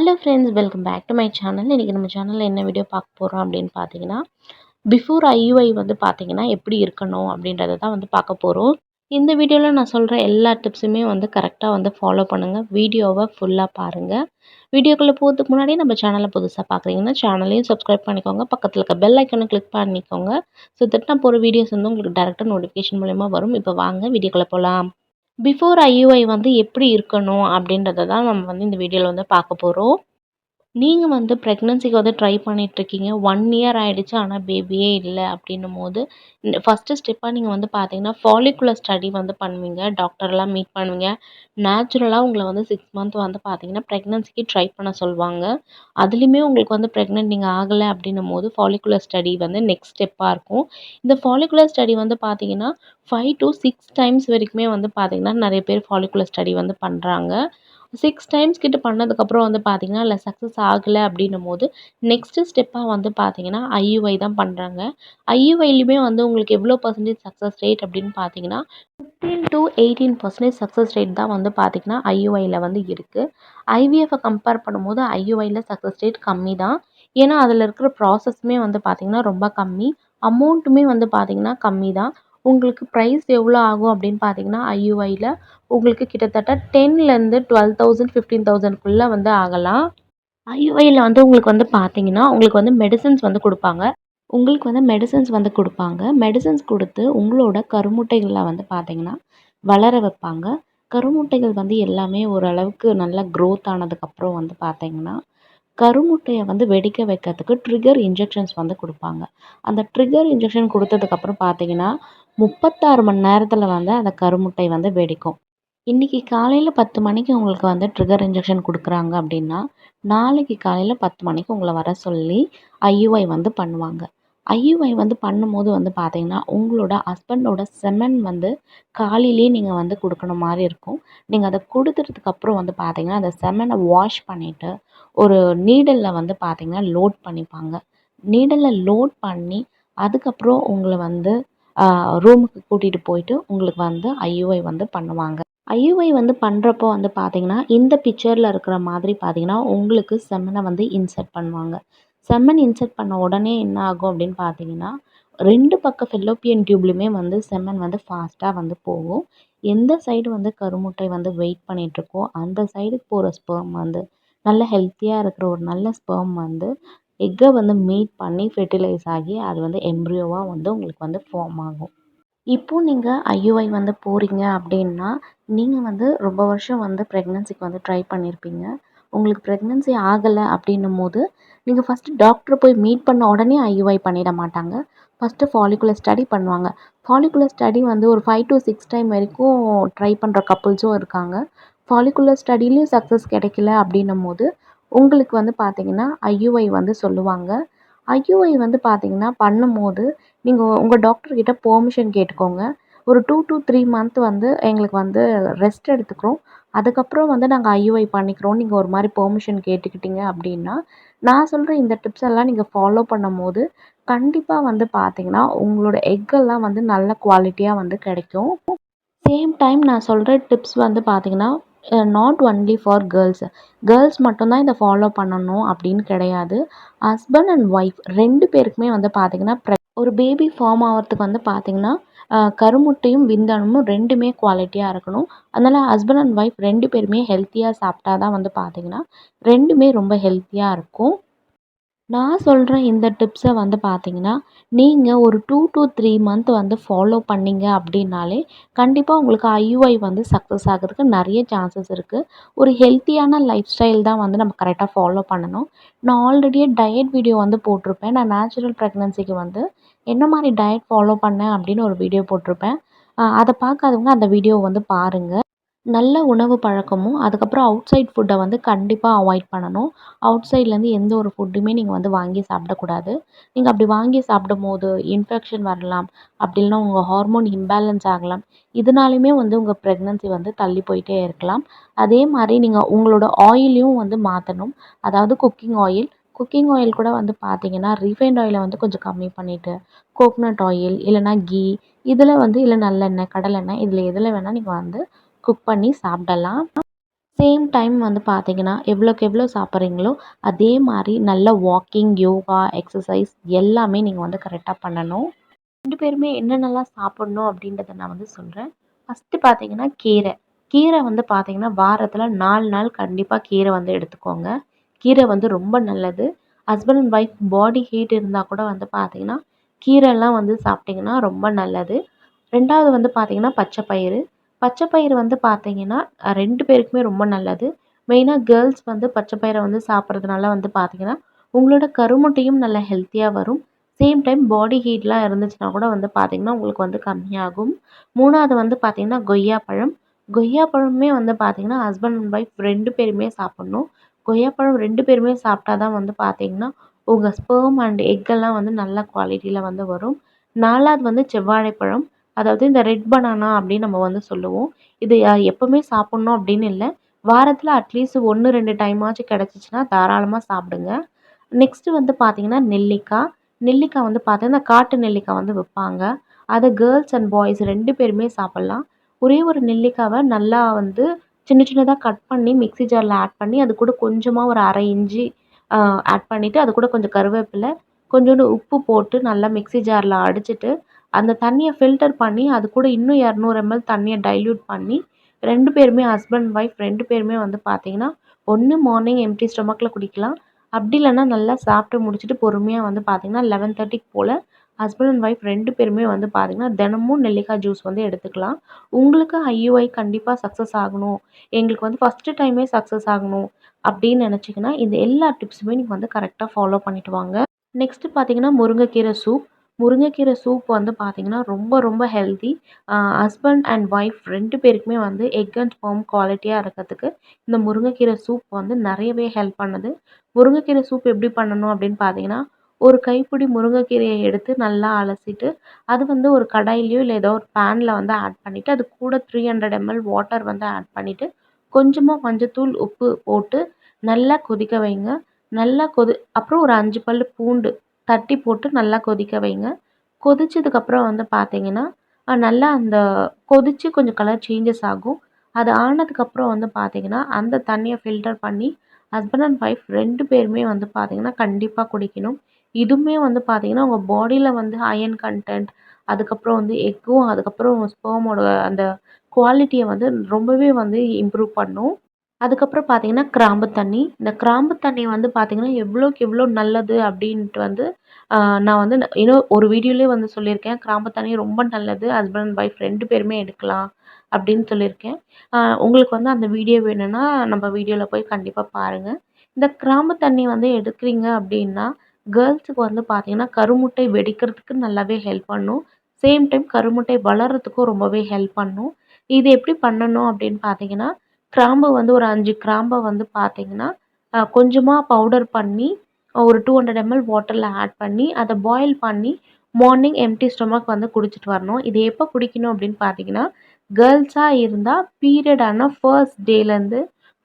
Hello friends, welcome back to my channel. இன்றைக்கி நம்ம சேனலில் என்ன வீடியோ பார்க்க போகிறோம் அப்படின்னு பார்த்தீங்கன்னா, பிஃபோர் ஐயுஐ வந்து பார்த்தீங்கன்னா எப்படி இருக்கணும் அப்படின்றத தான் வந்து பார்க்க போகிறோம். இந்த வீடியோவில் நான் சொல்கிற எல்லா டிப்ஸுமே வந்து கரெக்டாக வந்து ஃபாலோ பண்ணுங்கள். வீடியோவை ஃபுல்லாக பாருங்கள். வீடியோக்குள்ளே போகிறதுக்கு முன்னாடி நம்ம சேனலை புதுசாக பார்க்குறீங்கன்னா சேனலையும் சப்ஸ்கிரைப் பண்ணிக்கோங்க. பக்கத்தில் இருக்க பெல் ஐக்கனை கிளிக் பண்ணிக்கோங்க. ஸோ தட் நான் போகிற வீடியோஸ் வந்து உங்களுக்கு டேரெக்டாக நோட்டிஃபிகேஷன் மூலமா வரும். இப்போ வாங்க வீடியோக்குள்ளே போகலாம். பிஃபோர் ஐயுஐ வந்து எப்படி இருக்கணும் அப்படின்றத தான் நம்ம வந்து இந்த வீடியோவில் வந்து பார்க்க போகிறோம். நீங்க வந்து பிரெக்னன்சிக்கு வந்து ட்ரை பண்ணிட்டுருக்கீங்க. 1 இயர் ஆயிடுச்சு. ஆனா பேபியே இல்ல அப்டின்னும்போது, ஃபர்ஸ்ட்டு ஸ்டெப்பா நீங்க வந்து பார்த்தீங்கன்னா, ஃபாலிகுலர் ஸ்டடி வந்து பண்ணுவீங்க. டாக்டர்லாம் மீட் பண்ணுவீங்க. நேச்சுரலா உங்கள வந்து 6 மந்த் வந்து பார்த்தீங்கன்னா, பிரெக்னன்சிக்கு ட்ரை பண்ண சொல்வாங்க. அதுலயுமே உங்களுக்கு வந்து பிரெக்னன்ட் நீங்க ஆகல அப்டின்னும்போது, ஃபாலிகுலர் ஸ்டடி வந்து நெக்ஸ்ட் ஸ்டெப்பா இருக்கும். இந்த ஃபாலிகுலர் ஸ்டடி வந்து பார்த்தீங்கன்னா, 5 to 6 டைம்ஸ் வரைக்குமே வந்து பார்த்தீங்கன்னா, நெறைய பேர் ஃபாலிகுலர் ஸ்டடி வந்து பண்றாங்க. 6 டைம்ஸ் கிட்ட பண்ணதுக்கப்புறம் வந்து பார்த்தீங்கன்னா, அதில சக்ஸஸ் ஆகல அப்டின்னும்போது, நெக்ஸ்ட்டு ஸ்டெப்பா வந்து பார்த்தீங்கன்னா, ஐயுஐ தான் பண்றாங்க. ஐயுஐலயுமே வந்து உங்களுக்கு எவ்வளோ பெர்சன்டேஜ் சக்ஸஸ் ரேட் அப்டின்னு பார்த்தீங்கன்னா, 15 to 18% சக்ஸஸ் ரேட் தான் வந்து பார்த்தீங்கன்னா, ஐயுஐல வந்து இருக்கு. ஐவிஎஃப்ப கம்பேர் பண்ணும்போது ஐயுஐல சக்ஸஸ் ரேட் கம்மி தான். ஏன்னா, அதில இருக்கிற ப்ராசஸுமே வந்து பார்த்தீங்கன்னா, ரொம்ப கம்மி. அமௌண்ட்டுமே வந்து பார்த்தீங்கன்னா, கம்மி தான். உங்களுக்கு ப்ரைஸ் எவ்வளோ ஆகும் அப்டின்னு பார்த்தீங்கன்னா, ஐயுஐல உங்களுக்கு கிட்டத்தட்ட 10லேருந்து 12,000 15,000க்குள்ள வந்து ஆகலாம். ஐயுஐல வந்து உங்களுக்கு வந்து பார்த்தீங்கன்னா, உங்களுக்கு வந்து மெடிசின்ஸ் வந்து குடுப்பாங்க. மெடிசின்ஸ் குடுத்து உங்களோட கருமுட்டைகள வந்து பார்த்தீங்கன்னா, வளர வைப்பாங்க. கருமுட்டைகள் வந்து எல்லாமே ஓரளவுக்கு நல்லா குரோத் ஆனதுக்கப்புறம் வந்து பார்த்தீங்கன்னா, கருமுட்டைய வந்து வெடிக்க வைக்கிறதுக்கு ட்ரிகர் இன்ஜெக்ஷன்ஸ் வந்து குடுப்பாங்க. அந்த ட்ரிகர் இன்ஜெக்ஷன் குடுத்ததுக்கப்புறம் பார்த்தீங்கன்னா, 36 மணி நேரத்தில வந்து அந்த கருமுட்டை வந்து வெடிக்கும். இன்னைக்கு காலையில 10 மணிக்கு உங்களுக்கு வந்து ட்ரிகர் இன்ஜெக்ஷன் குடுக்குறாங்க அப்படின்னா, நாளைக்கு காலையில 10 மணிக்கு உங்கள வர சொல்லி ஐயுஐ வந்து பண்ணுவாங்க. ஐயுஐ வந்து பண்ணும்போது வந்து பார்த்தீங்கன்னா, உங்களோட ஹஸ்பண்டோட செமன் வந்து காலையிலேயே நீங்க வந்து குடுக்கற மாரி இருக்கும். நீங்க அத குடுத்துட்டதுக்கு அப்புறம் வந்து பார்த்தீங்கன்னா, அந்த செமன வாஷ் பண்ணிட்டு, ஒரு நீடில்ல வந்து பார்த்தீங்கன்னா, லோட் பண்ணிப்பாங்க. நீடில்ல லோட் பண்ணி, அதுக்கப்புறம் உங்கள வந்து ரூமுக்கு கூட்டிட்டு போயிட்டு, உங்களுக்கு வந்து ஐயுஐ வந்து பண்ணுவாங்க. ஐயுஐ வந்து பண்ணுறப்போ வந்து பார்த்தீங்கன்னா, இந்த பிக்சர்ல இருக்கிற மாதிரி பார்த்தீங்கன்னா, உங்களுக்கு செமன வந்து இன்சர்ட் பண்ணுவாங்க. செமன் இன்சர்ட் பண்ண உடனே என்ன ஆகும் அப்படின்னு பார்த்தீங்கன்னா, 2 பக்க ஃபெல்லோப்பியன் டியூப்லயுமே வந்து செமன் வந்து ஃபாஸ்ட்டா வந்து போகும். எந்த சைடு வந்து கருமுட்டை வந்து வெயிட் பண்ணிட்டுருக்கோ, அந்த சைடுக்கு போற ஸ்பெர்ம் வந்து நல்ல ஹெல்த்தியா இருக்கிற ஒரு நல்ல ஸ்பெர்ம் வந்து எக்க வந்து மீட் பண்ணி ஃபெர்டிலைஸ் ஆகி, அது வந்து எம்ப்ரியோவா வந்து உங்களுக்கு வந்து ஃபார்ம் ஆகும். இப்போ நீங்க ஐயுஐ வந்து போறீங்க அப்படின்னா, நீங்க வந்து ரொம்ப வருஷம் வந்து பிரெக்னன்சிக்கு வந்து ட்ரை பண்ணியிருப்பீங்க. உங்களுக்கு பிரெக்னன்சி ஆகல அப்படின்னும்போது, நீங்க ஃபர்ஸ்ட்டு டாக்டர போய் மீட் பண்ண உடனே ஐயுஐ பண்ணிட மாட்டாங்க. ஃபர்ஸ்ட்டு ஃபாலிகுலர் ஸ்டடி பண்ணுவாங்க. ஃபாலிகுலர் ஸ்டடி வந்து ஒரு 5 to 6 டைம் வரைக்கும் ட்ரை பண்ற கப்புள்ஸும் இருக்காங்க. ஃபாலிகுலர் ஸ்டடிலயும் சக்ஸஸ் கிடைக்கல அப்படின்னும்போது, உங்களுக்கு வந்து பார்த்தீங்கன்னா, ஐயுஐ வந்து சொல்லுவாங்க. ஐயுஐ வந்து பார்த்தீங்கன்னா, பண்ணும்போது நீங்க உங்க டாக்டர் கிட்ட பெர்மிஷன் கேட்டுக்கோங்க. ஒரு 2 to 3 மந்த் வந்து எங்களுக்கு வந்து ரெஸ்ட் எடுத்துக்கிறோம். அதுக்கப்புறம் வந்து நாங்க ஐயுஐ பண்ணிக்கிறோம்னு நீங்க ஒரு மாரி பெர்மிஷன் கேட்டுக்கிட்டீங்க அப்படின்னா, நான் சொல்ற இந்த டிப்ஸ் எல்லாம் நீங்க ஃபாலோ பண்ணும்போது, கண்டிப்பா வந்து பார்த்தீங்கன்னா, உங்களோட எக் எல்லாம் வந்து நல்ல குவாலிட்டியா வந்து கிடைக்கும். சேம் டைம் நான் சொல்ற டிப்ஸ் வந்து பார்த்தீங்கன்னா, not only for girls. Girls மட்டும் தான் இத ஃபாலோ பண்ணணும் அப்படின்னு கிடையாது. ஹஸ்பண்ட் அண்ட் ஒய்ஃப் 2 பேருக்குமே வந்து பார்த்தீங்கன்னா, ஒரு பேபி ஃபார்ம் ஆவறதுக்கு வந்து பார்த்தீங்கன்னா, கருமுட்டையும், விந்தணுவும் 2மே குவாலிட்டியா இருக்கணும். அதனால ஹஸ்பண்ட் அண்ட் ஒய்ஃப் 2 பேருமே ஹெல்த்தியா சாப்பிட்டா தான் வந்து பார்த்தீங்கன்னா, 2மே ரொம்ப ஹெல்த்தியா இருக்கும். நான் சொல்ற இந்த டிப்ஸ வந்து பார்த்தீங்கன்னா, நீங்க ஒரு 2 to 3 மந்த் வந்து ஃபாலோ பண்ணீங்க அப்படின்னாலே, கண்டிப்பா உங்களுக்கு ஐயுஐ வந்து சக்ஸஸ் ஆகுறதுக்கு நெறைய சான்சஸ் இருக்கு. ஒரு ஹெல்த்தியான லைஃப் ஸ்டைல் தான் வந்து நம்ம கரெக்ட்டா ஃபாலோ பண்ணணும். நான் ஆல்ரெடியே டயட் வீடியோ வந்து போட்டிருப்பேன். நான் நேச்சுரல் பிரெக்னன்சிக்கு வந்து என்ன மாரி டயட் ஃபாலோ பண்ணேன் அப்படின்னு ஒரு வீடியோ போட்டிருப்பேன். அத பார்க்காதவங்க அந்த வீடியோவ வந்து பாருங்க. நல்ல உணவு பழக்கமும், அதுக்கப்புறம் அவுட் சைட் ஃபுட்ட வந்து கண்டிப்பா அவாய்ட் பண்ணணும். அவுட் சைட்லேருந்து எந்த ஒரு ஃபுட்டுமே நீங்க வந்து வாங்கி சாப்பிடக்கூடாது. நீங்க அப்படி வாங்கி சாப்பிடும்போது இன்ஃபெக்ஷன் வரலாம். அப்படி இல்லைனா உங்க ஹார்மோன் இம்பேலன்ஸ் ஆகலாம். இதனாலயுமே வந்து உங்க பிரெக்னன்சி வந்து தள்ளி போயிட்டே இருக்கலாம். அதே மாரி நீங்க உங்களோட ஆயிலையும் வந்து மாத்தணும். அதாவது குக்கிங் ஆயில் கூட வந்து பார்த்தீங்கன்னா, ரீஃபைண்ட் ஆயில வந்து கொஞ்சம் கம்மி பண்ணிட்டு, கோக்னட் ஆயில் இல்லைனா கீ இதில வந்து இல்ல நல்லெண்ணெய், கடலெண்ணெய் இதில எதில வேணா நீங்க வந்து குக் பண்ணி சாப்பிடலாம். சேம் டைம் வந்து பார்த்தீங்கன்னா, எவ்வளோக்கு எவ்வளோ சாப்பிட்றீங்களோ, அதே மாரி நல்ல வாக்கிங், யோகா, எக்ஸர்சைஸ் எல்லாமே நீங்க வந்து கரெக்ட்டா பண்ணணும். 2 பேருமே என்னென்னலாம் சாப்பிடணும் அப்படின்றத நான் வந்து சொல்றேன். ஃபர்ஸ்ட்டு பார்த்தீங்கன்னா கீரை. கீரை வந்து பார்த்தீங்கன்னா, வாரத்தில 4 நாள் கண்டிப்பா கீரை வந்து எடுத்துக்கோங்க. கீரை வந்து ரொம்ப நல்லது. Husband and wife body heat இருந்தா கூட வந்து பார்த்தீங்கன்னா, கீரைலாம் வந்து சாப்பிட்டீங்கன்னா ரொம்ப நல்லது. 2வது வந்து பார்த்தீங்கன்னா, பச்சை பயிறு. பச்சை பயிறு வந்து பார்த்தீங்கன்னா, 2 பேருக்குமே ரொம்ப நல்லது. மெயினா கேர்ள்ஸ் வந்து பச்சை பயிர வந்து சாப்பிடுறதுனால வந்து பார்த்தீங்கன்னா, உங்களோட கருமுட்டையும் நல்லா ஹெல்த்தியா வரும். சேம் டைம் பாடி ஹீட்லாம் இருந்துச்சுனா கூட வந்து பார்த்தீங்கன்னா, உங்களுக்கு வந்து கம்மியாகும். 3வது வந்து பார்த்தீங்கன்னா, கொய்யாப்பழம். கொய்யாப்பழமுமே வந்து பார்த்தீங்கன்னா, ஹஸ்பண்ட் அண்ட் ஒய்ஃப் 2 பேருமே சாப்பிடணும். கொய்யாப்பழம் 2 பேருமே சாப்பிட்டா தான் வந்து பார்த்தீங்கன்னா, உங்க ஸ்பெர்ம் அண்ட் எக் எல்லாம் வந்து நல்ல குவாலிட்டில வந்து வரும். 4வது வந்து செவ்வாழைப்பழம். அதாவது இந்த ரெட் பனானா அப்படின்னு நம்ம வந்து சொல்லுவோம். இது எப்பவுமே சாப்பிடணும் அப்படின்னு இல்ல. வாரத்தில அட்லீஸ்ட் 1, 2 டைமாச்சும் கிடைச்சுச்சுன்னா தாராளமா சாப்பிடுங்க. நெக்ஸ்ட்டு வந்து பார்த்தீங்கன்னா, நெல்லிக்காய். நெல்லிக்காய் வந்து பார்த்தீங்கன்னா, காட்டு நெல்லிக்காய் வந்து விப்பாங்க. அத கேர்ள்ஸ் அண்ட் பாய்ஸ் 2 பேருமே சாப்பிடலாம். ஒரே ஒரு நெல்லிக்காவ நல்லா வந்து சின்ன சின்னதா கட் பண்ணி மிக்ஸி ஜார்ல ஆட் பண்ணி, அது கூட கொஞ்சமா ஒரு 1/2 இஞ்சி அ ஆட் பண்ணிட்டு, அது கூட கொஞ்சம் கருவேப்பில, கொஞ்சோண்டு உப்பு போட்டு நல்லா மிக்ஸி ஜார்ல அடிச்சுட்டு, அந்த தண்ணிய ஃபில்டர் பண்ணி, அது கூட இன்னும் 200 எம்எல் தண்ணிய டைல்யூட் பண்ணி, 2 பேருமே ஹஸ்பண்ட், ஒய்ஃப் 2 பேருமே வந்து பார்த்தீங்கன்னா, ஒண்ணு மார்னிங் எம்ப்டி ஸ்டொமக்ல குடிக்கலாம். அப்படி இல்லன்னா நல்லா சாப்பிட்டு முடிச்சுட்டு பொறுமையா வந்து பார்த்தீங்கன்னா, 11:30க்கு போல ஹஸ்பண்ட் அண்ட் ஒய்ஃப் 2 பேருமே வந்து பார்த்தீங்கன்னா, தினமும் நெல்லிக்காய் ஜூஸ் வந்து எடுத்துக்கலாம். உங்களுக்கு ஐயுஐ கண்டிப்பா சக்சஸ் ஆகணும். எங்களுக்கு வந்து ஃபர்ஸ்ட்டு டைமே சக்சஸ் ஆகணும் அப்படின்னு நினைச்சீங்கன்னா, இந்த எல்லா டிப்ஸுமே நீங்க வந்து கரெக்ட்டா ஃபாலோ பண்ணிட்டு வாங்க. நெக்ஸ்ட்டு பார்த்தீங்கன்னா, முருங்கைக்கீரை சூப். முருங்கைக்கீரை சூப் வந்து பார்த்தீங்கன்னா, ரொம்ப ரொம்ப ஹெல்த்தி. ஹஸ்பண்ட் அண்ட் ஒய்ஃப் 2 பேருக்குமே வந்து எக் அண்ட் ஸ்பெர்ம் குவாலிட்டியா இருக்கறதுக்கு, இந்த முருங்கைக்கீரை சூப் வந்து நெறையவே ஹெல்ப் பண்ணுது. முருங்கைக்கீரை சூப் எப்படி பண்ணணும் அப்படின்னு பார்த்தீங்கன்னா, ஒரு கைப்பிடி முருங்கைக்கீரைய எடுத்து நல்லா அலசிட்டு, அது வந்து ஒரு கடாயிலயோ இல்ல ஏதோ ஒரு பேன்ல வந்து ஆட் பண்ணிட்டு, அது கூட 300 எம்எல் வாட்டர் வந்து ஆட் பண்ணிட்டு, கொஞ்சமா மஞ்சத்தூள், உப்பு போட்டு நல்லா கொதிக்க வைங்க. நல்லா அப்புறம் ஒரு 5 பல்லு பூண்டு தட்டி போட்டு நல்லா கொதிக்க வைங்க. கொதிச்சதுக்கப்புறம் வந்து பார்த்தீங்கன்னா, நல்லா அந்த கொதிச்சு கொஞ்சம் கலர் சேஞ்சஸ் ஆகும். அது ஆனதுக்கப்புறம் வந்து பார்த்தீங்கன்னா, அந்த தண்ணிய ஃபில்டர் பண்ணி ஹஸ்பண்ட் அண்ட் ஒய்ஃப் 2 பேருமே வந்து பார்த்தீங்கன்னா, கண்டிப்பா குடிக்கணும். இதுவுமே வந்து பார்த்தீங்கன்னா, உங்க பாடியில வந்து அயர்ன் கன்டென்ட், அதுக்கப்புறம் வந்து எக்கும், அதுக்கப்புறம் ஸ்பெர்மோட அந்த குவாலிட்டிய வந்து ரொம்பவே வந்து இம்ப்ரூவ் பண்ணும். அதுக்கப்புறம் பார்த்தீங்கன்னா, கிராம்பு தண்ணி. இந்த கிராம்பு தண்ணி வந்து பார்த்தீங்கன்னா, எவ்வளோக்கு எவ்வளோ நல்லது அப்டின்ட்டு வந்து அ நான் வந்து இன்னும் ஒரு வீடியோலயே வந்து சொல்லியிருக்கேன். கிராம்பு தண்ணி ரொம்ப நல்லது. ஹஸ்பண்ட் அண்ட் ஒய்ஃப் 2 பேருமே எடுக்கலாம் அப்டின்னு சொல்லியிருக்கேன். உங்களுக்கு வந்து அந்த வீடியோ வேணும்னா, நம்ம வீடியோல போய் கண்டிப்பா பாருங்க. இந்த கிராம்பு தண்ணி வந்து எடுக்கிறீங்க அப்டின்னா, கேர்ள்ஸுக்கு வந்து பார்த்தீங்கன்னா, கருமுட்டை வெடிக்கிறதுக்கு நல்லாவே ஹெல்ப் பண்ணும். சேம் டைம் கருமுட்டை வளர்றதுக்கும் ரொம்பவே ஹெல்ப் பண்ணும். இது எப்டி பண்ணணும் அப்டின்னு பார்த்தீங்கன்னா, கிராம்பு வந்து ஒரு 5 கிராம்ப வந்து பார்த்தீங்கன்னா, கொஞ்சமா பவுடர் பண்ணி, ஒரு 200 எம்எல் வாட்டர்ல ஆட் பண்ணி, அத பாயில் பண்ணி, மார்னிங் எம்ப்டி ஸ்டொமக் வந்து குடிச்சிட்டு வரணும். இது எப்போ குடிக்கணும் அப்படின்னு பார்த்தீங்கன்னா, கேர்ள்ஸா இருந்தா பீரியட் ஆன ஃபர்ஸ்ட் டேலேருந்து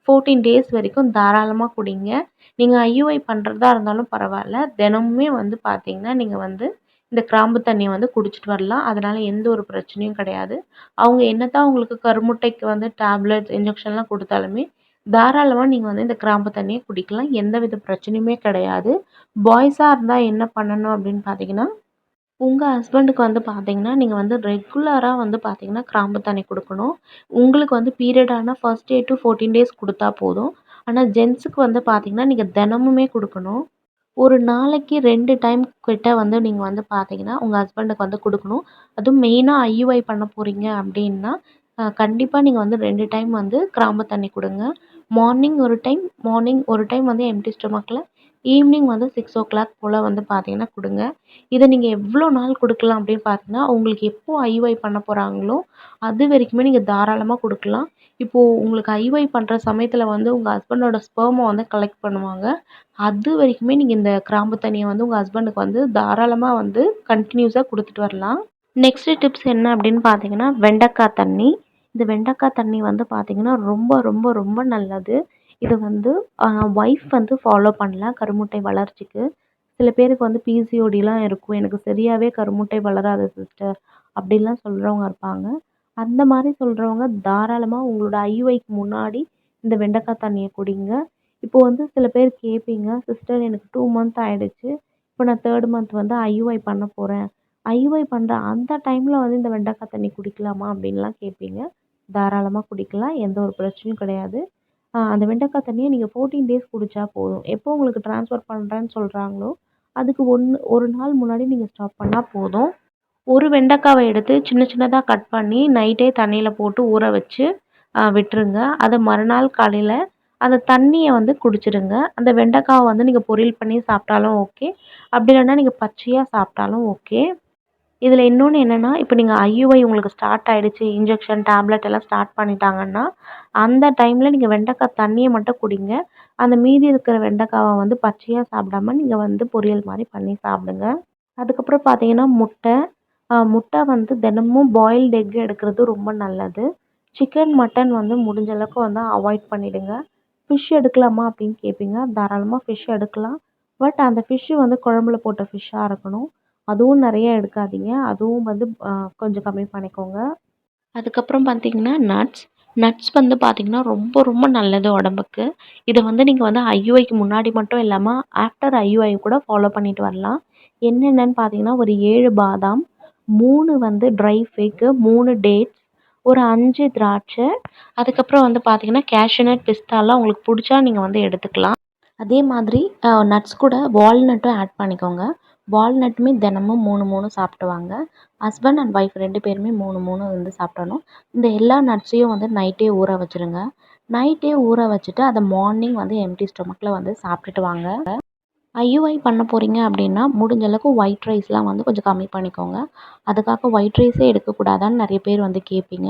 14 டேஸ் வரைக்கும் தாராளமா குடிங்க. நீங்க ஐயுஐ பண்றதா இருந்தாலும் பரவால்ல. தினமுமே வந்து பார்த்தீங்கன்னா, நீங்க வந்து இந்த கிராம்பு தண்ணிய வந்து குடிச்சிட்டு வரலாம். அதனால எந்த ஒரு பிரச்சனையும் கிடையாது. அவங்க என்னதான் உங்களுக்கு கருமுட்டைக்கு வந்து டேப்லெட்ஸ், இன்ஜெக்ஷன்லாம் குடுத்தாலுமே, தாராளமா நீங்க வந்து இந்த கிராம்பு தண்ணிய குடிக்கலாம். எந்தவித பிரச்சனையுமே கிடையாது. பாய்ஸா இருந்தா என்ன பண்ணணும் அப்படின்னு பார்த்தீங்கன்னா, உங்க ஹஸ்பண்டுக்கு வந்து பார்த்தீங்கன்னா, நீங்க வந்து ரெகுலரா வந்து பார்த்தீங்கன்னா, கிராம்பு தண்ணி குடுக்கணும். உங்களுக்கு வந்து பீரியட் ஆன ஃபர்ஸ்ட் டே டூ 14 டேஸ் குடுத்தா போதும். ஆனா ஜென்ஸுக்கு வந்து பார்த்தீங்கன்னா, நீங்க தினமுமே குடுக்கணும். ஒரு நாளைக்கு 2 டைம் கிட்ட வந்து நீங்க வந்து பார்த்தீங்கன்னா, உங்க ஹஸ்பண்டுக்கு வந்து குடுக்கணும். அதுவும் மெயினா ஐயுஐ பண்ண போறீங்க அப்டின்னா, கண்டிப்பா நீங்க வந்து 2 டைம் வந்து கிராம்பு தண்ணி குடுங்க. மார்னிங் ஒரு டைம் வந்து எம்ப்டி ஸ்டொமக்ல, ஈவினிங் வந்து 6:00 போல வந்து பார்த்தீங்கன்னா குடுங்க. இத நீங்க எவ்ளோ நாள் குடுக்கலாம் அப்டின்னு பார்த்தீங்கன்னா, உங்களுக்கு எப்போ ஐயுஐ பண்ண போறாங்களோ, அது வரைக்குமே நீங்க தாராளமா குடுக்கலாம். இப்போ உங்களுக்கு ஐயுஐ பண்ற சமயத்துல வந்து உங்க ஹஸ்பண்டோட ஸ்பெர்ம வந்து கலெக்ட் பண்ணுவாங்க. அது வரைக்குமே நீங்க இந்த கிராம்பு தண்ணிய வந்து உங்க ஹஸ்பண்டுக்கு வந்து தாராளமா வந்து கன்டினியூஸா குடுத்துட்டு வரலாம். நெக்ஸ்ட் டிப்ஸ் என்ன அப்படின்னு பார்த்தீங்கன்னா, வெண்டைக்காய் தண்ணி. இந்த வெண்டைக்காய் தண்ணி வந்து பார்த்தீங்கன்னா, ரொம்ப ரொம்ப ரொம்ப நல்லது. இது வந்து ஒய்ஃப் வந்து ஃபாலோ பண்ணலாம் கருமுட்டை வளர்ச்சிக்கு. சில பேருக்கு வந்து பிசிஓடிலாம் இருக்கும். எனக்கு சரியாவே கருமுட்டை வளராது சிஸ்டர் அப்படிலாம் சொல்றவங்க இருப்பாங்க. அந்த மாரி சொல்றவங்க தாராளமா உங்களோட ஐயுஐக்கு முன்னாடி இந்த வெண்டைக்காய் தண்ணிய குடிங்க. இப்போ வந்து சில பேர் கேட்பீங்க, "சிஸ்டர் எனக்கு 2 மந்த் ஆயிடுச்சு. இப்போ நான் 3 மந்த் வந்து ஐயுஐ பண்ண போறேன். ஐயுஐ பண்ற அந்த டைம்ல வந்து இந்த வெண்டைக்காய் தண்ணி குடிக்கலாமா?" அப்படின்லாம் கேட்பீங்க. தாராளமா குடிக்கலாம். எந்த ஒரு பிரச்சனையும் கிடையாது. அந்த வெண்டைக்காய் தண்ணிய நீங்க 14 டேஸ் குடிச்சா போதும். எப்போ உங்களுக்கு ட்ரான்ஸ்ஃபர் பண்றேன்னு சொல்றாங்களோ, அதுக்கு 1 நாள் முன்னாடி நீங்க ஸ்டாப் பண்ணா போதும். ஒரு வெண்டைக்காவ எடுத்து சின்ன சின்னதா கட் பண்ணி நைட்டே தண்ணீல போட்டு ஊற வச்சு விட்டுருங்க. அத மறுநாள் காலையில அந்த தண்ணிய வந்து குடிச்சிடுங்க. அந்த வெண்டைக்காவ வந்து நீங்க பொரியல் பண்ணி சாப்பிட்டாலும் ஓகே. அப்படி இல்லன்னா நீங்க பச்சையா சாப்பிட்டாலும் ஓகே. இதில இன்னொன்னு என்னன்னா, இப்ப நீங்க ஐயுஐ உங்களுக்கு ஸ்டார்ட் ஆயிடுச்சு. இன்ஜெக்ஷன், டேப்லெட் எல்லாம் ஸ்டார்ட் பண்ணிட்டாங்கன்னா, அந்த டைம்ல நீங்க வெண்டைக்காய் தண்ணிய மட்டும் குடிங்க. அந்த மீதி இருக்கிற வெண்டைக்காவ வந்து பச்சையா சாப்பிடாம நீங்க வந்து பொரியல் மாரி பண்ணி சாப்பிடுங்க. அதுக்கப்புறம் பார்த்தீங்கன்னா, முட்டை வந்து தினமும் பாயில்டு எக் எடுக்கிறது ரொம்ப நல்லது. சிக்கன், மட்டன் வந்து முடிஞ்ச அளவுக்கு வந்து அவாய்ட் பண்ணிடுங்க. ஃபிஷ் எடுக்கலாமா அப்படின்னு கேட்பீங்க. தாராளமா ஃபிஷ் எடுக்கலாம். பட் அந்த ஃபிஷ் வந்து குழம்புல போட்ட ஃபிஷ்ஷா இருக்கணும். அதுவும் நெறைய எடுக்காதீங்க. அதுவும் வந்து கொஞ்சம் கம்மி பண்ணிக்கோங்க. அதுக்கப்புறம் பார்த்தீங்கன்னா, நட்ஸ். நட்ஸ் வந்து பார்த்தீங்கன்னா, ரொம்ப ரொம்ப நல்லது உடம்புக்கு. இத வந்து நீங்க வந்து ஐயுஐக்கு முன்னாடி மட்டும் இல்லாம, ஆஃப்டர் ஐயுஐ கூட ஃபாலோ பண்ணிட்டு வரலாம். என்னென்னன்னு பார்த்தீங்கன்னா, ஒரு 7 பாதாம், 3 வந்து ட்ரை ஃபிக், 3 டேட்ஸ், ஒரு 5 திராட்சை, அதுக்கப்புறம் வந்து பார்த்தீங்கன்னா, கேஷ்யூ நட், பிஸ்தாலாம் உங்களுக்கு புடிச்சா நீங்க வந்து எடுத்துக்கலாம். அதே மாதிரி நட்ஸ் கூட வால்நட்டும் ஆட் பண்ணிக்கோங்க. வால்நட்டுமே தினமும் 3, 3 சாப்பிட்டு வாங்க. ஹஸ்பண்ட் அண்ட் ஒய்ஃப் 2 பேருமே 3, 3 வந்து சாப்பிடணும். இந்த எல்லா நட்ஸையும் வந்து நைட்டே ஊற வச்சுருங்க. நைட்டே ஊற வச்சுட்டு அத மார்னிங் வந்து எம்ப்டி ஸ்டொமக்ல வந்து சாப்பிட்டுட்டு வாங்க. ஐயுஐ பண்ண போறீங்க அப்படின்னா, முடிஞ்ச அளவுக்கு ஒயிட் ரைஸ்லாம் வந்து கொஞ்சம் கம்மி பண்ணிக்கோங்க. அதுக்காக ஒயிட் ரைஸே எடுக்கக்கூடாதான்னு நெறைய பேர் வந்து கேட்பீங்க.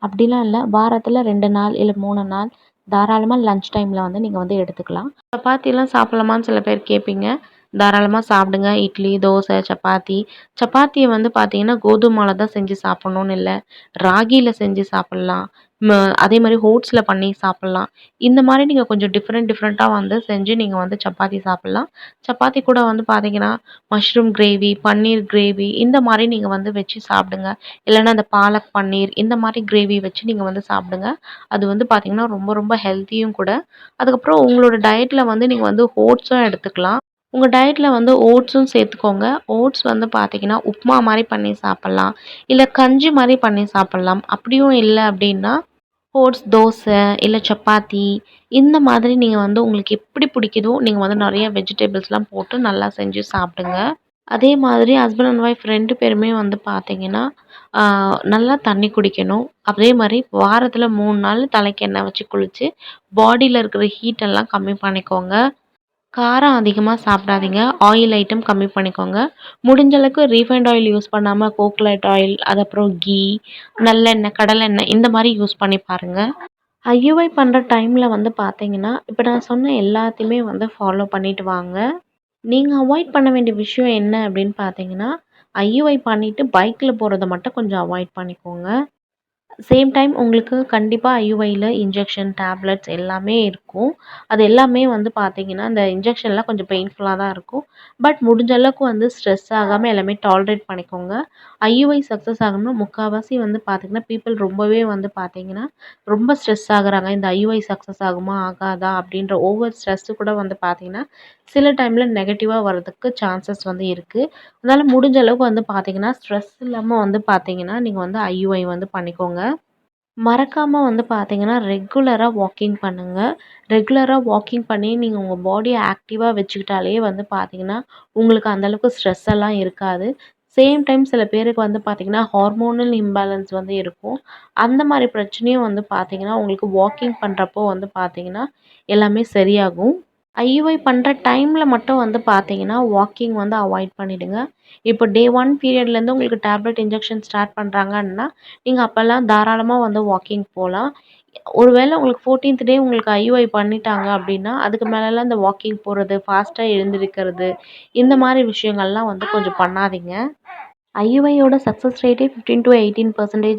அப்படிலாம் இல்ல. வாரத்துல 2 நாள் இல்ல 3 நாள் தாராளமா லஞ்ச் டைம்ல வந்து நீங்க வந்து எடுத்துக்கலாம். சப்பாத்திலாம் சாப்பிடலாமான்னு சில பேர் கேட்பீங்க. தாராளமா சாப்பிடுங்க. இட்லி, தோசை, சப்பாத்தி. சப்பாத்திய வந்து பார்த்தீங்கன்னா, கோதுமால தான் செஞ்சு சாப்பிடணும்னு இல்ல. ராகில செஞ்சு சாப்பிடலாம். ம அதே மாரி ஓட்ஸ்ல பண்ணி சாப்பிடலாம். இந்த மாரி நீங்க கொஞ்சம் டிஃப்ரெண்ட்டா வந்து செஞ்சு நீங்க வந்து சப்பாத்தி சாப்பிடலாம். சப்பாத்தி கூட வந்து பார்த்தீங்கன்னா, மஷ்ரூம் கிரேவி, பன்னீர் கிரேவி இந்த மாரி நீங்க வந்து வச்சு சாப்பிடுங்க. இல்லன்னா இந்த பாலக் பன்னீர் இந்த மாரி கிரேவி வச்சு நீங்க வந்து சாப்பிடுங்க. அது வந்து பார்த்தீங்கன்னா, ரொம்ப ரொம்ப ஹெல்த்தியும் கூட. அதுக்கப்புறம் உங்களோட டயட்ல வந்து நீங்க வந்து ஓட்ஸும் எடுத்துக்கலாம். உங்க டயட்ல வந்து ஓட்ஸும் சேர்த்துக்கோங்க. ஓட்ஸ் வந்து பார்த்தீங்கன்னா, உப்மா மாரி பண்ணி சாப்பிடலாம். இல்ல கஞ்சி மாரி பண்ணி சாப்பிடலாம். அப்படியும் இல்ல அப்படின்னா, ஓட்ஸ் தோசை, இல்ல சப்பாத்தி இந்த மாதிரி நீங்க வந்து உங்களுக்கு எப்படி பிடிக்குதோ, நீங்க வந்து நெறைய வெஜிடபிள்ஸ்லாம் போட்டு நல்லா செஞ்சு சாப்பிடுங்க. அதே மாதிரி ஹஸ்பண்ட் அண்ட் ஒய்ஃப் 2 பேருமே வந்து பார்த்தீங்கன்னா, ஆ நல்லா தண்ணி குடிக்கணும். அதே மாரி வாரத்துல 3 நாள் தலைக்கு எண்ணெய் வச்சு குளிச்சு, பாடியில இருக்கிற ஹீட் எல்லாம் கம்மி பண்ணிக்கோங்க. காரம் அதிகமா சாப்பிடாதீங்க. ஆயில் ஐட்டம் கம்மி பண்ணிக்கோங்க. முடிஞ்ச அளவுக்கு ரீஃபைண்ட் ஆயில் யூஸ் பண்ணாம கோகனட் ஆயில், அது அப்புறம் கீ, நல்லெண்ணெய், கடலெண்ணெய் இந்த மாரி யூஸ் பண்ணி பாருங்க. ஐயுஐ பண்ற டைம்ல வந்து பார்த்தீங்கன்னா, இப்ப நான் சொன்ன எல்லாத்தையுமே வந்து ஃபாலோ பண்ணிட்டு வாங்க. நீங்க அவாய்ட் பண்ண வேண்டிய விஷயம் என்ன அப்படின்னு பார்த்தீங்கன்னா, ஐயுஐ பண்ணிட்டு பைக்ல போறத மட்டும் கொஞ்சம் அவாய்ட் பண்ணிக்கோங்க. சேம் டைம் உங்களுக்கு கண்டிப்பா ஐயுஐல இன்ஜெக்ஷன், டேப்லெட்ஸ் எல்லாமே இருக்கும். அது எல்லாமே வந்து பார்த்தீங்கன்னா, இந்த இன்ஜெக்ஷன்லாம் கொஞ்சம் பெயின்ஃபுல்லா தான் இருக்கும். பட் முடிஞ்ச அளவுக்கு வந்து ஸ்ட்ரெஸ் ஆகாம எல்லாமே டாலரேட் பண்ணிக்கோங்க. ஐயுஐ சக்ஸஸ் ஆகணும்னா முக்காவாசி வந்து பார்த்தீங்கன்னா, பீப்பிள் ரொம்பவே வந்து பார்த்தீங்கன்னா, ரொம்ப ஸ்ட்ரெஸ் ஆகுறாங்க. இந்த ஐயுஐ சக்ஸஸ் ஆகுமா? ஆகாதா? அப்படின்ற ஓவர் ஸ்ட்ரெஸ் கூட வந்து பார்த்தீங்கன்னா, சில டைம்ல நெகட்டிவா வரதுக்கு சான்சஸ் வந்து இருக்கு. அதனால முடிஞ்ச அளவுக்கு வந்து பார்த்தீங்கன்னா, ஸ்ட்ரெஸ் இல்லாம வந்து பார்த்தீங்கன்னா, நீங்க வந்து ஐயுஐ வந்து பண்ணிக்கோங்க. மறக்காம வந்து பார்த்தீங்கன்னா, ரெகுலரா வாக்கிங் பண்ணுங்க. ரெகுலரா வாக்கிங் பண்ணி நீங்க உங்க பாடிய ஆக்டிவா வச்சுக்கிட்டாலே வந்து பார்த்தீங்கன்னா, உங்களுக்கு அந்த அளவுக்கு ஸ்ட்ரெஸ் எல்லாம் இருக்காது. சேம் டைம் சில பேருக்கு வந்து பார்த்தீங்கன்னா, ஹார்மோனல் இம்பேலன்ஸ் வந்து இருக்கும். அந்த மாரி பிரச்சனையும் வந்து பார்த்தீங்கன்னா, உங்களுக்கு வாக்கிங் பண்றப்போ வந்து பார்த்தீங்கன்னா, எல்லாமே சரியாகும். ஐயுஐ பண்ற டைம்ல மட்டும் வந்து பார்த்தீங்கன்னா, வாக்கிங் வந்து அவாய்ட் பண்ணிடுங்க. இப்போ டே 1 பீரியட்லேருந்து உங்களுக்கு டேப்லெட் இன்ஜெக்ஷன் ஸ்டார்ட் பண்றாங்கன்னா, நீங்க அப்பலாம் தாராளமா வந்து வாக்கிங் போலாம். ஒருவேள உங்களுக்கு 14த் டே உங்களுக்கு ஐயுஐ பண்ணிட்டாங்க அப்டின்னா, அதுக்கு மேலலாம் இந்த வாக்கிங் போறது, ஃபாஸ்ட்டா எழுந்திரிக்கிறது, இந்த மாரி விஷயங்கள்லாம் வந்து கொஞ்சம் பண்ணாதீங்க. ஐயுஐயோட சக்ஸஸ் ரேட்டே 15-18%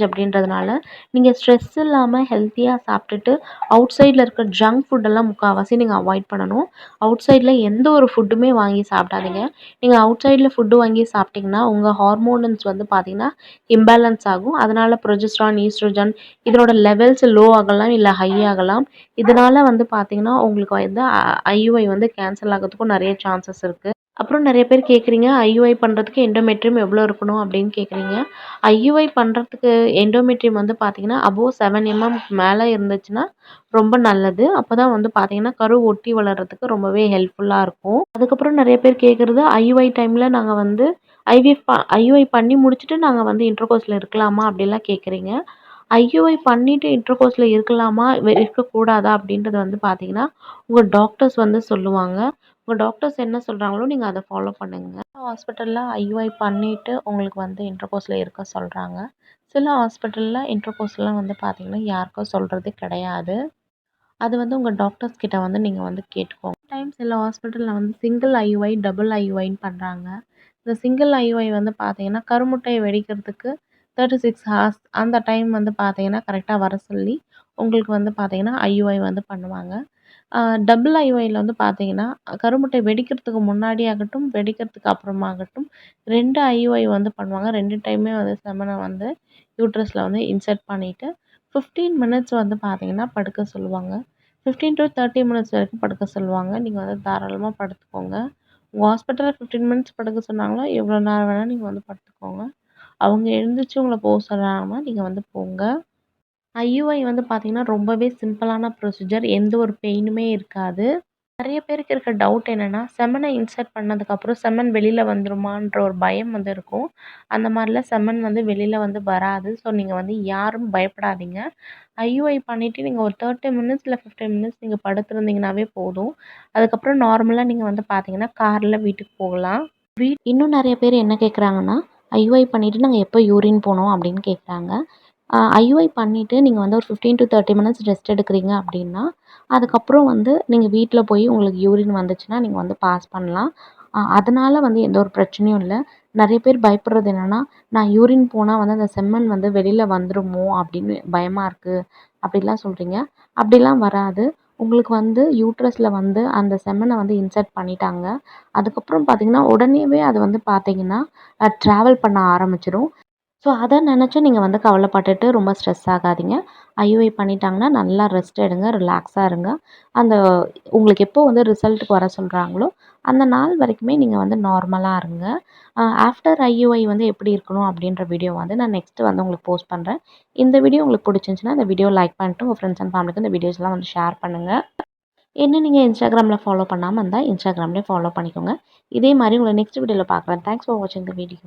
அப்படின்றதுனால, நீங்க ஸ்ட்ரெஸ் இல்லாம ஹெல்த்தியா சாப்பிட்டுட்டு, அவுட் சைட்ல இருக்க ஜங்க் ஃபுட்டெல்லாம் முக்காவாசி நீங்க அவாய்ட் பண்ணணும். அவுட் சைட்ல எந்த ஒரு ஃபுட்டுமே வாங்கி சாப்பிடாதீங்க. நீங்க அவுட் சைட்ல ஃபுட்டு வாங்கி சாப்பிட்டீங்கன்னா, உங்க ஹார்மோனல்ஸ் வந்து பார்த்தீங்கன்னா, இம்பேலன்ஸ் ஆகும். அதனால புரோஜெஸ்டரான், ஈஸ்ட்ரோஜன் இதனோட லெவல்ஸ் லோ ஆகலாம், இல்ல ஹை ஆகலாம். இதனால வந்து பார்த்தீங்கன்னா, உங்களுக்கு வந்து ஐயுஐ வந்து கேன்சல் ஆகுறதுக்கும் நெறைய சான்சஸ் இருக்கு. அப்புறம் நெறைய பேர் கேட்குறீங்க, ஐயுஐ பண்றதுக்கு எண்டோமெட்ரியம் எவ்வளோ இருக்கணும் அப்படின்னு கேட்குறீங்க. ஐயுஐ பண்றதுக்கு எண்டோமெட்ரியம் வந்து பார்த்தீங்கன்னா, அபோவ் 7 மேல இருந்துச்சுன்னா ரொம்ப நல்லது. அப்பதான் வந்து பார்த்தீங்கன்னா, கரு ஒட்டி வளர்றதுக்கு ரொம்பவே ஹெல்ப்ஃபுல்லா இருக்கும். அதுக்கப்புறம் நெறைய பேர் கேட்குறது, ஐயுஐ டைம்ல நாங்க வந்து ஐயுஐ பண்ணி முடிச்சுட்டு நாங்க வந்து இன்டர்கோர்ஸ்ல இருக்கலாமா? அப்படிலாம் கேட்குறீங்க. ஐயுஐ பண்ணிட்டு இன்டர்கோர்ஸ்ல இருக்கலாமா? இருக்கக்கூடாதா? அப்படின்றது வந்து பார்த்தீங்கன்னா, உங்க டாக்டர்ஸ் வந்து சொல்லுவாங்க. உங்க டாக்டர்ஸ் என்ன சொல்றாங்களோ, நீங்க அத ஃபாலோ பண்ணுங்க. ஹாஸ்பிட்டல்ல ஐயுஐ பண்ணிட்டு உங்களுக்கு வந்து இன்டர்கோர்ஸ்ல இருக்க சொல்றாங்க. சில ஹாஸ்பிட்டல்ல இன்டர்கோர்ஸ்லாம் வந்து பார்த்தீங்கன்னா, யாருக்கும் சொல்றது கிடையாது. அது வந்து உங்க டாக்டர்ஸ் கிட்ட வந்து நீங்க வந்து கேட்டுக்கோங்க. டைம்ஸ் சில ஹாஸ்பிட்டல்ல வந்து சிங்கிள் ஐயுஐ, டபுள் ஐயுஐன்னு பண்றாங்க. இந்த சிங்கிள் ஐயுஐ வந்து பார்த்தீங்கன்னா, கருமுட்டைய வெடிக்கிறதுக்கு 36 ஹார்ஸ் அந்த டைம் வந்து பார்த்தீங்கன்னா, கரெக்ட்டா வர சொல்லி, உங்களுக்கு வந்து பார்த்தீங்கன்னா, ஐயுஐ வந்து பண்ணுவாங்க. அ டபுள் ஐயுஐல வந்து பார்த்தீங்கன்னா, கருமுட்டை வெடிக்கிறதுக்கு முன்னாடி ஆகட்டும், வெடிக்கிறதுக்கு அப்புறமாகட்டும் 2 ஐயுஐ வந்து பண்ணுவாங்க. 2 டைமே வந்து செமன வந்து யூட்ரஸ்ல வந்து இன்சர்ட் பண்ணிட்டு, 15 மினிட்ஸ் வந்து பார்த்தீங்கன்னா, படுக்க சொல்லுவாங்க. 15-30 மினிட்ஸ் வரைக்கும் படுக்க சொல்லுவாங்க. நீங்க வந்து தாராளமா படுத்துக்கோங்க. உங்க ஹாஸ்பிட்டல்ல 15 மினிட்ஸ் படுக்க சொன்னாங்களோ, எவ்வளோ நேரம் வேணா நீங்க வந்து படுத்துக்கோங்க. அவங்க எழுந்திரிச்சு உங்கள போ சொன்னாங்கன்னா, நீங்க வந்து போங்க. ஐயுஐ வந்து பார்த்தீங்கன்னா, ரொம்பவே சிம்பிளான ப்ரொசீஜர். எந்த ஒரு பெயினுமே இருக்காது. நெறைய பேருக்கு இருக்க டவுட் என்னன்னா, செமன இன்சர்ட் பண்ணதுக்கப்புறம் செமன் வெளில வந்துருமான்ற ஒரு பயம் வந்து இருக்கும். அந்த மாரிலாம் செமன் வந்து வெளில வந்து வராது. ஸோ, நீங்க வந்து யாரும் பயப்படாதீங்க. ஐயுஐ பண்ணிட்டு நீங்க ஒரு 30 மினிட்ஸ் இல்ல 15 மினிட்ஸ் நீங்க படுத்திருந்தீங்கனாவே போதும். அதுக்கப்புறம் நார்மலா நீங்க வந்து பார்த்தீங்கன்னா, கார்ல வீட்டுக்கு போகலாம். இன்னும் நெறைய பேர் என்ன கேட்குறாங்கன்னா, ஐயுஐ பண்ணிட்டு நாங்க எப்போ யூரின் போணும் அப்படின்னு கேட்குறாங்க. ஐயுஐ பண்ணிட்டு நீங்க வந்து ஒரு 15-30 மினிட்ஸ் ரெஸ்ட் எடுக்கிறீங்க அப்படின்னா, அதுக்கப்புறம் வந்து நீங்க வீட்ல போய் உங்களுக்கு யூரின் வந்துச்சுன்னா, நீங்க வந்து பாஸ் பண்ணலாம். அதனால வந்து எந்த ஒரு பிரச்சனையும் இல்ல. நெறைய பேர் பயப்படுறது என்னன்னா, நான் யூரின் போனா வந்து அந்த செம்மண் வந்து வெளில வந்துருமோ அப்படின்னு பயமா இருக்கு. அப்படிலாம் சொல்றீங்க. அப்படிலாம் வராது. உங்களுக்கு வந்து யூட்ரஸ்ல வந்து அந்த செம்மண்ண வந்து இன்சர்ட் பண்ணிட்டாங்க. அதுக்கப்புறம் பார்த்தீங்கன்னா, உடனேவே அது வந்து பார்த்தீங்கன்னா, ட்ராவல் பண்ண ஆரம்பிச்சுரும். ஸோ, அத நெனச்சு நீங்க வந்து கவலைப்பட்டுட்டு ரொம்ப ஸ்ட்ரெஸ் ஆகாதீங்க. ஐயுஐ பண்ணிட்டாங்கன்னா, நல்லா ரெஸ்ட் எடுங்க, ரிலாக்ஸா இருங்க. அந்த உங்களுக்கு எப்போ வந்து ரிசல்ட்டுக்கு வர சொல்றாங்களோ, அந்த நாள் வரைக்குமே நீங்க வந்து நார்மலா இருங்க. ஆஃப்டர் ஐயுஐ வந்து எப்படி இருக்கணும் அப்படின்ற வீடியோ வந்து நான் நெக்ஸ்ட்டு வந்து உங்களுக்கு போஸ்ட் பண்றேன். இந்த வீடியோ உங்களுக்கு புடிச்சிருந்துச்சுன்னா, இந்த வீடியோ லைக் பண்ணிட்டு உங்க ஃப்ரெண்ட்ஸ் அண்ட் ஃபேமிலிக்கு இந்த வீடியோஸ்லாம் வந்து ஷேர் பண்ணுங்க. என்ன நீங்க Instagramல ஃபாலோ பண்ணாம இருந்தா, Instagramலயே ஃபாலோ பண்ணிக்கோங்க. இதே மாரி உங்கள நெக்ஸ்ட் வீடியோல பார்க்குறேன். தேங்க்ஸ் ஃபார் வாட்சிங் த வீடியோ.